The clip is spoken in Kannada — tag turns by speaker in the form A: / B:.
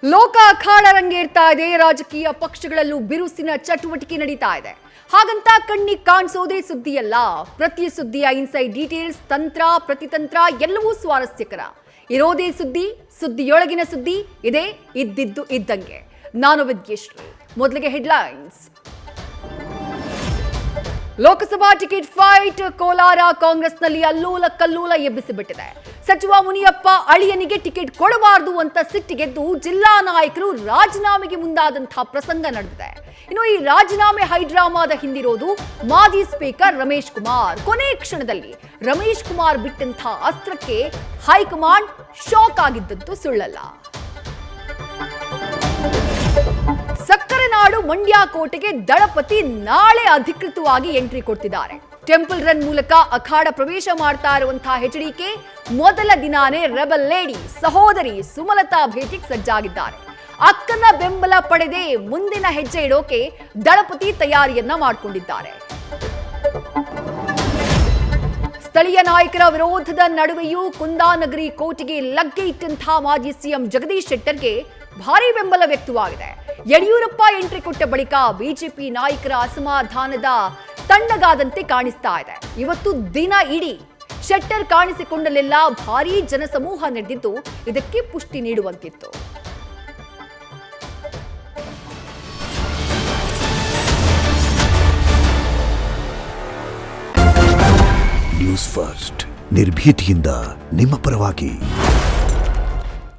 A: ಲೋಕ ಅಖಾಡ ರಂಗೇರ್ತಾ ಇದೆ. ರಾಜಕೀಯ ಪಕ್ಷಗಳಲ್ಲೂ ಬಿರುಸಿನ ಚಟುವಟಿಕೆ ನಡೀತಾ ಇದೆ. ಹಾಗಂತ ಕಣ್ಣಿಗೆ ಕಾಣಿಸೋದೇ ಸುದ್ದಿಯಲ್ಲ. ಪ್ರತಿ ಸುದ್ದಿಯ ಇನ್ಸೈಡ್ ಡೀಟೇಲ್ಸ್, ತಂತ್ರ ಪ್ರತಿತಂತ್ರ ಎಲ್ಲವೂ ಸ್ವಾರಸ್ಯಕರ. ಇರೋದೇ ಸುದ್ದಿ, ಸುದ್ದಿಯೊಳಗಿನ ಸುದ್ದಿ ಇದೆ ಇದ್ದಿದ್ದು ಇದ್ದಂಗೆ. ನಾನು ವಿದ್ಯಶ್ರೀ. ಮೊದಲಿಗೆ headlines. Lok Sabha ticket fight. Kolar ಕಾಂಗ್ರೆಸ್ನಲ್ಲಿ ಅಲ್ಲೋಲ ಕಲ್ಲೋಲ ಎಬ್ಬಿಸಿಬಿಟ್ಟಿದೆ. ಸಚಿವ ಮುನಿಯಪ್ಪ ಅಳಿಯನಿಗೆ ಟಿಕೆಟ್ ಕೊಡಬಾರದು ಅಂತ ಸಿಟ್ಟಿಗೆದ್ದು ಜಿಲ್ಲಾ ನಾಯಕರು ರಾಜೀನಾಮೆಗೆ ಮುಂದಾದಂತಹ ಪ್ರಸಂಗ ನಡೆದಿದೆ. ಇನ್ನು ಈ ರಾಜೀನಾಮೆ ಹೈಡ್ರಾಮಾದ ಹಿಂದಿರೋದು ಮಾಜಿ ಸ್ಪೀಕರ್ ರಮೇಶ್ ಕುಮಾರ್. ಕೊನೆ ಕ್ಷಣದಲ್ಲಿ ರಮೇಶ್ ಕುಮಾರ್ ಬಿಟ್ಟಂತಹ ಅಸ್ತ್ರಕ್ಕೆ ಹೈಕಮಾಂಡ್ ಶಾಕ್ ಆಗಿದ್ದದ್ದು ಸುಳ್ಳಲ್ಲ. ಸಕ್ಕರೆ ನಾಡು ಮಂಡ್ಯ ಕೋಟೆಗೆ ದಳಪತಿ ನಾಳೆ ಅಧಿಕೃತವಾಗಿ ಎಂಟ್ರಿ ಕೊಡ್ತಿದ್ದಾರೆ. ಟೆಂಪಲ್ ರನ್ ಮೂಲಕ ಅಖಾಡ ಪ್ರವೇಶ ಮಾಡ್ತಾ ಇರುವಂತಹ ಎಚ್ಡಿಕೆ ಮೊದಲ ದಿನಾನೇ ರೆಬಲ್ ಲೇಡಿ ಸಹೋದರಿ ಸುಮಲತಾ ಭೇಟಿಗೆ ಸಜ್ಜಾಗಿದ್ದಾರೆ. ಅಕ್ಕನ ಬೆಂಬಲ ಪಡೆದೇ ಮುಂದಿನ ಹೆಜ್ಜೆ ಇಡೋಕೆ ದಳಪತಿ ತಯಾರಿಯನ್ನ ಮಾಡಿಕೊಂಡಿದ್ದಾರೆ. ಸ್ಥಳೀಯ ನಾಯಕರ ವಿರೋಧದ ನಡುವೆಯೂ ಕುಂದಾನಗರಿ ಕೋಟೆಗೆ ಲಗ್ಗೆ ಇಟ್ಟಂತಹ ಮಾಜಿ ಸಿಎಂ ಜಗದೀಶ್ ಶೆಟ್ಟರ್ಗೆ ಭಾರೀ ಬೆಂಬಲ ವ್ಯಕ್ತವಾಗಿದೆ. ಯಡಿಯೂರಪ್ಪ ಎಂಟ್ರಿ ಕೊಟ್ಟ ಬಳಿಕ ಬಿಜೆಪಿ ನಾಯಕರ ಅಸಮಾಧಾನದ ತಣ್ಣಗಾದಂತೆ ಕಾಣಿಸ್ತಾ ಇದೆ. ಇವತ್ತು ದಿನ ಇಡೀ ಶೆಟ್ಟರ್ ಕಾಣಿಸಿಕೊಂಡಲ್ಲೆಲ್ಲ ಭಾರೀ ಜನಸಮೂಹ ನಡೆದಿದ್ದು ಇದಕ್ಕೆ ಪುಷ್ಟಿ ನೀಡುವಂತಿತ್ತು.
B: ನ್ಯೂಸ್ ಫಸ್ಟ್, ನಿರ್ಭೀತಿಯಿಂದ ನಿಮ್ಮ ಪರವಾಗಿ.